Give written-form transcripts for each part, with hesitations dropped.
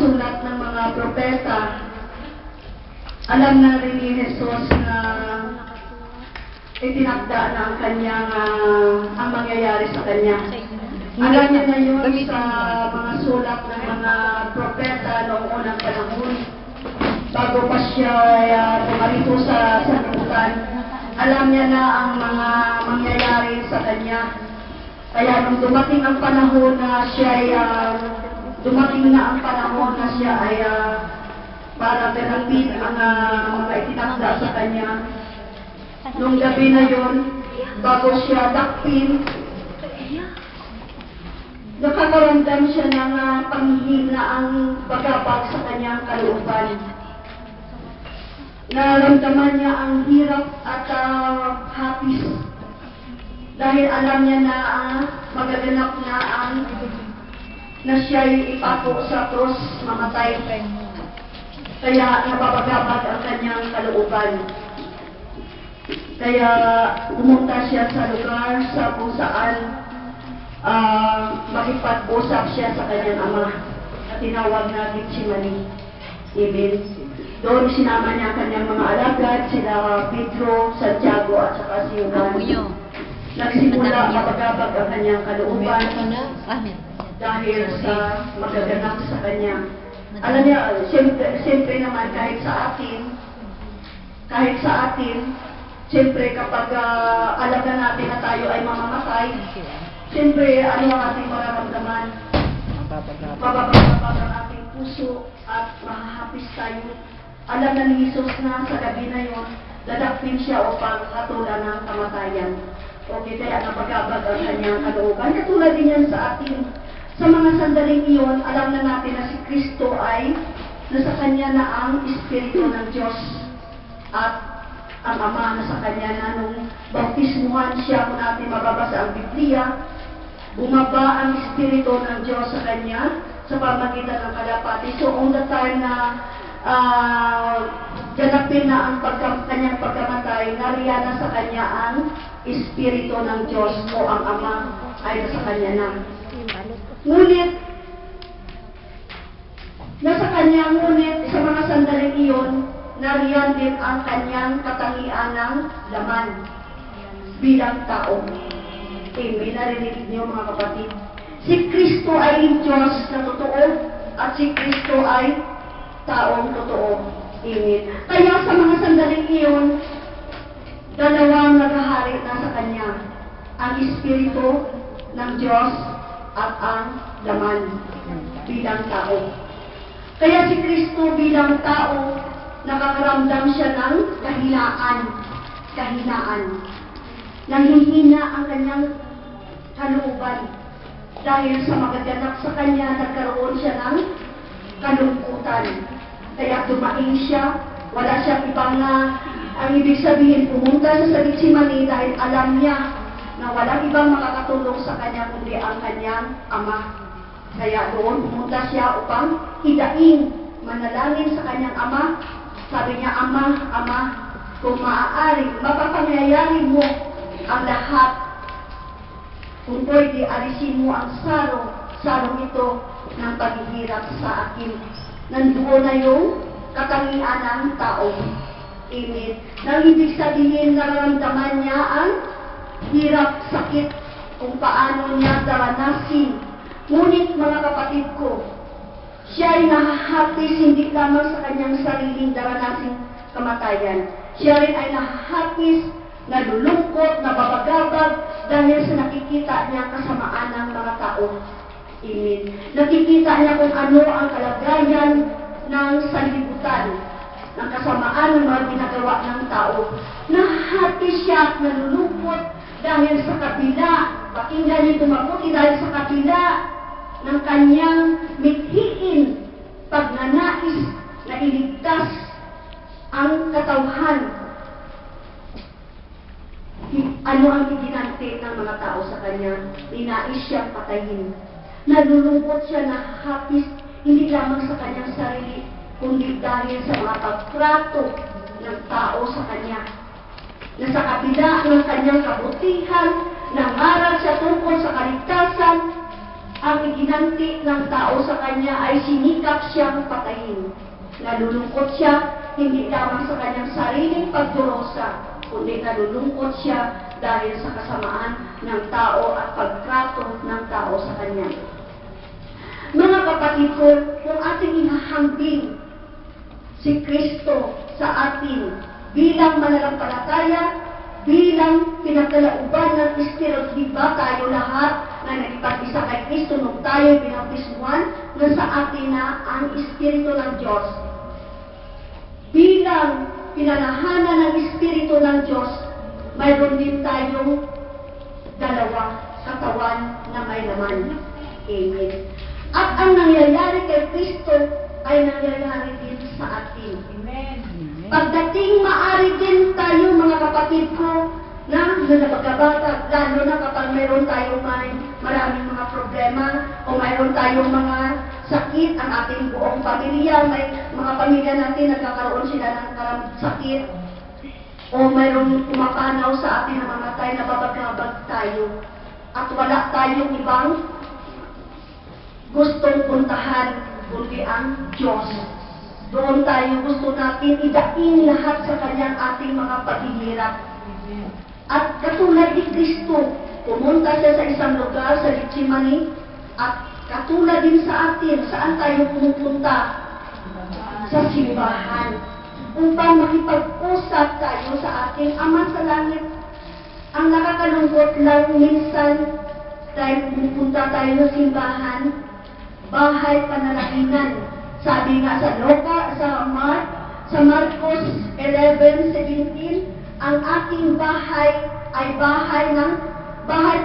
sulat ng mga propeta, alam na rin ni Jesus na itinakda na ang kanyang ang mangyayari sa kanya. Alam niya na yun sa mga sulat ng mga propeta noong unang panahon. Bago pa siya tumarito sa sanlibutan, alam niya na ang mga mangyayari sa kanya. Kaya nung dumating ang panahon na siya ay para ganapin ang mga itinakda sa kanya. Nung gabi na yon, bago siya dakpin, nakakaramdam siya ng panghihinaang pagkabag sa kanyang kalooban. Naramdaman niya ang hirap at hapis dahil alam niya na magaganap na siya'y ipako sa krus, mamatay. Kaya napapagabag ang kanyang kalooban. Kaya pumunta siya sa lugar kung saan makipag-usap siya sa kanyang ama at tinawag na Getsemani. Amen. Doon sinama niya ang kanyang mga alagad, sila Pedro, Santiago at saka si Juan. Nagsimula mapagabag ang kanyang kalooban dahil sa magaganap sa kanya. Alam niya, siyempre naman kahit sa atin, siyempre kapag alam na natin na tayo ay mamamatay, siyempre ano ang ating mararamdaman? Mapapagabag ang ating puso at mahahapis tayo. Alam na ni Jesus na sa gabi na yon, dadakpin siya upang hatulan ng kamatayan. Okay, kaya napagabag ang kanyang kalooban. Katulad din yan sa atin. Sa mga sandaling iyon, alam na natin na si Kristo ay nasa kanya na ang Espiritu ng Diyos at ang Ama na sa kanya na nung bautismuhan siya, kung natin mababasa ang Biblia, bumaba ang Espiritu ng Diyos sa kanya sa pamagitan ng kalapati. So, on the time na ganapin na ang kanyang pagkamatay, nariyan na sa kanya ang Espiritu ng Diyos o ang Ama ay nasa kanya na. Ngunit sa mga sandaling iyon, nariyan din ang kanyang katangian ng laman bilang tao. Amen. Narinig niyo mga kapatid. Si Kristo ay Diyos na totoo at si Kristo ay taong totoo. Amen. Kaya sa mga sandaling iyon, dalawang naghahari na sa kanya. Ang Espiritu ng Diyos at ang laman bilang tao. Kaya si Kristo bilang tao, nakakaramdam siya ng kahinaan. Nanghihina ang kanyang kalooban. Dahil sa magaganap sa kanya, nagkaroon siya ng kalungkutan. Kaya dumaing siya, wala siyang ibang ang ibig sabihin, pumunta siya sa Getsemani dahil alam niya na walang ibang makakatulong sa kanya kundi ang kanyang ama. Kaya doon pumunta siya upang hidaing, manalangin sa kanyang ama. Sabi niya, Ama, kung maaari, mapapangyayari mo ang lahat. Kung pwede, alisin mo ang sarong ito ng paghihirap sa akin. Nandoon na yung katangian ng tao. Amen. Nang ibig sabihin, nararamdaman niya ang hirap, sakit, kung paano niya daranasin. Ngunit mga kapatid ko, siya ay nahahapis hindi lamang sa kanyang sariling daranasin kamatayan. Siya rin ay nahahapis, nalulungkot, nababagabag dahil sa nakikita niya kasamaan ng mga tao. Amen. Nakikita niya kung ano ang kalagayan ng sanlibutan, ng kasamaan ng mga ginagawa ng tao. Nahahapis siya at nalulungkot dahil sa kabila, pakinggan niyo mabuti, dahil sa kabila ng kanyang mithiin pagnanais na iligtas ang katauhan. Ano ang iginante ng mga tao sa kanya? Ninais siyang patayin. Nalulungkot siya na hapis, hindi lamang sa kanyang sarili, kundi dahil sa mga pagtrato ng tao sa kanya. Na sa kabila ng kanyang kabutihan, nangaral siya tungkol sa kaligtasan, ang iginanti ng tao sa kanya ay sinikap siyang patayin. Nalulungkot siya, hindi lamang sa kanyang sariling pagdurosa, kundi nalulungkot siya dahil sa kasamaan ng tao at pagtrato ng tao sa kanya. Mga kapatid ko, kung ating ihahambing si Kristo sa atin bilang mananampalataya, bilang pinagkalauban ng Espiritu, di ba tayo lahat na nagpag-isa kay Kristo nung tayo binaptismuhan, na sa atin na ang Espiritu ng Diyos. Bilang pinanahanan ng Espiritu ng Diyos, mayroon din tayong dalawa katawan na may laman. Amen. At ang nangyayari kay Kristo ay nangyayari din sa atin. Amen. Pagdating maaari din tayo, mga kapatid ko, na napagkabata, lalo na kapag mayroon tayong maraming mga problema o mayroon tayong mga sakit, ang ating buong pamilya, may mga pamilya natin nagkakaroon sila ng sakit o mayroong pumapanaw sa atin na mamatay, nababagabag tayo at wala tayong ibang gustong puntahan kundi ang Diyos. Doon tayo gusto natin idaing lahat sa kanyang ating mga paghihirap. At katulad ni Kristo, pumunta siya sa isang lugar sa Getsemani, at katulad din sa atin, saan tayo pumupunta? Sa simbahan. Upang makipag-usap tayo sa ating Ama sa Langit. Ang nakakalungkot lang minsan, dahil pumupunta tayo sa simbahan, bahay panalangin. Sabi nga sa Marcos 11:17, ang ating bahay ay bahay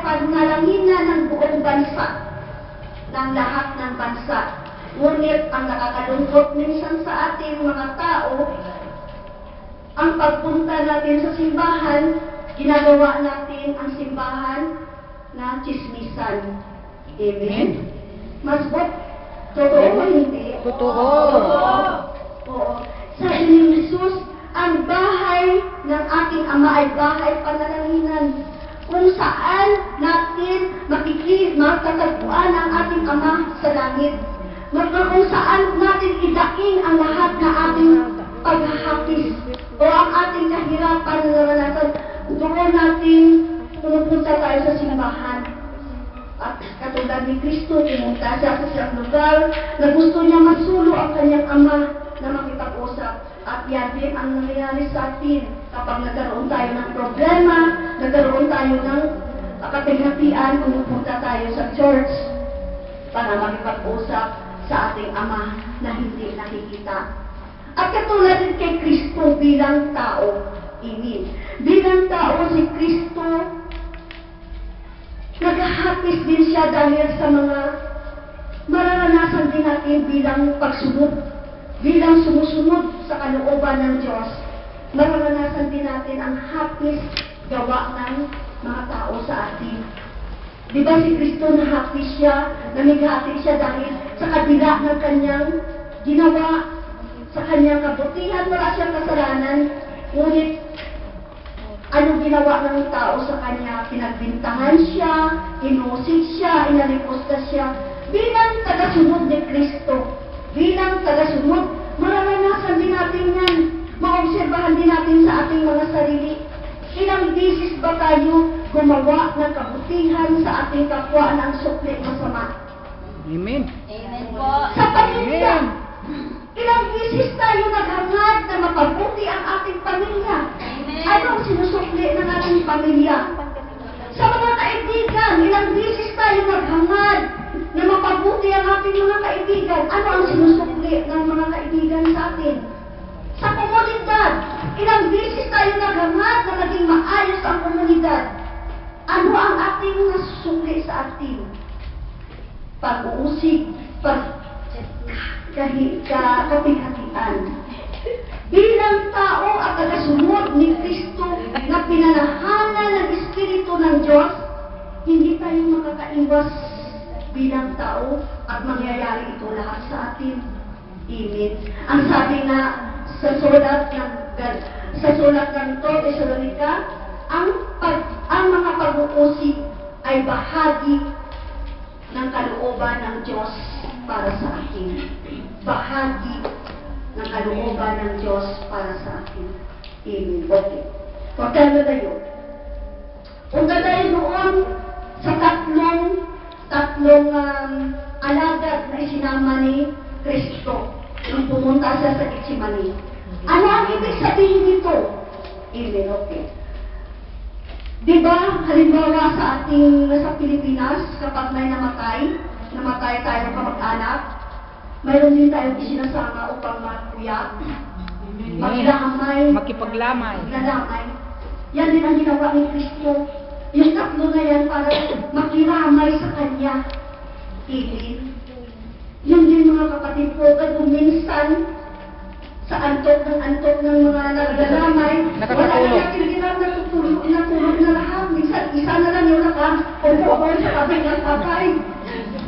panalangin ng buong bansa, ng lahat ng bansa. Ngunit ang nakakalungkot minsan sa ating mga tao, ang pagpunta natin sa simbahan, ginagawa natin ang simbahan na chismisan. Amen? Masbot? Totoo o hindi? Totoo. Oo. Sabi ni Jesus, ang bahay ng ating Ama ay bahay panalangin, kung saan natin matatagpuan ang ating Ama sa langit. Kung saan natin idaing ang lahat na ating paghahapis o ang ating kahirapan na naranasan. Doon natin pumupunta tayo sa simbahan. At katulad ni Kristo, pumunta siya sa siyang lugar na gusto niya masulo ang kanyang Ama na makipag-usap. At yan din ang nangyayari sa atin kapag nagkaroon tayo ng problema, nagkaroon tayo ng kapighatian, pumupunta tayo sa church para makipag-usap sa ating Ama na hindi nakikita. At katulad din kay Kristo bilang tao, bilang tao si Kristo, naghahapis din siya dahil sa mga mararanasan din natin bilang pagsunod, bilang sumusunod sa kalooban ng Diyos. Mararanasan din natin ang hapis gawa ng mga tao sa atin. Di ba si Kristo nahapis siya, namighati siya dahil sa kabila ng kanyang ginawa, sa kanyang kabutihan, wala siyang kasalanan, ngunit ano ginawa ng tao sa kanya? Pinagbintangan siya, inusit siya, inalipusta siya. Bilang tagasunod ni Kristo, bilang tagasunod, mararanasan din natin yan. Maobserbahan din natin sa ating mga sarili. Ilang beses ba tayo gumawa ng kabutihan sa ating kapwa ng sukli masama? Amen. Amen po. Sa pamilya, ilang beses tayo naghangad na mapabuti ang ating pamilya. Amen. Ano ang sinusukli ng ating pamilya? Sa mga kaibigan, ilang beses tayo naghangad na mapabuti ang ating mga kaibigan. Ano ang sinusukli ng mga kaibigan sa atin? Sa komunidad, ilang beses tayo naghangad na maging maayos ang komunidad. Ano ang ating nasusukli sa atin? Pag-uusig, kapighatian. Bilang tao at tagasunod ni Kristo na pinanahanan ng Espiritu ng Diyos, hindi tayo makakaiwas bilang tao at mangyayari ito lahat sa atin. Amen. Ang sabi na sa sulat ng Tesalonica, ang mga pag-uusig ay bahagi ng kalooban ng Diyos para sa akin. Bahagi ng kalooban ng Diyos para sa akin. Amen. Okay. Pagkano na yun? Punta tayo doon sa tatlong alagad na isinama ni Kristo nung pumunta siya sa Getsemani. Ano ang ibig sabihin nito? Amen. Okay. Diba, halimbawa sa Pilipinas, kapag may namatay tayo kamag-anak, mayroon din tayong isinasama upang magkuya, maglamay, Makipaglamay. Yan din ang ginawa ni Kristo. Yung tatlo na yan para makiramay sa Kanya. Amen. Yun din mga kapatid ko, kung minsan sa antok ng mga nagdalamay, wala na natin ginap natutulog na lahat. Minsan, isa na lang yung nakaupo sa tabi ng patay.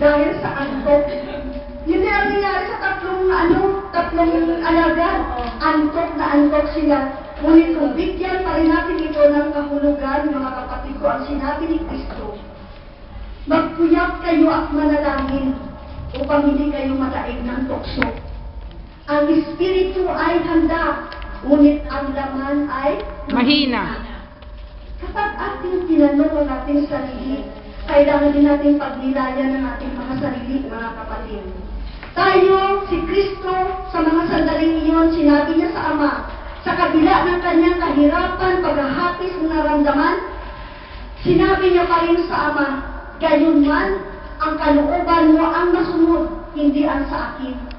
Dahil sa antok. Yun din ang nangyari sa tatlong alagad. Antok na antok sila. Ngunit kung bigyan pa rin natin ito ng kahulugan, mga kapatid ko, ang sinabi ni Kristo, magpuyat kayo at manalangin upang hindi kayo madaig ng tukso. Ang espiritu ay handa, ngunit ang laman ay Mahina. Kapag ating tinanong ang ating sarili, kailangan din natin pagnilayan ng ating mga sarili, mga kapatid. Tayo, si Kristo, sa mga sandaling iyon, sinabi niya sa Ama, sa kabila ng kanyang kahirapan, paghahapis ng naramdaman, sinabi niya pa rin sa Ama, gayon man, ang kalooban mo ang masunod, hindi ang sa akin.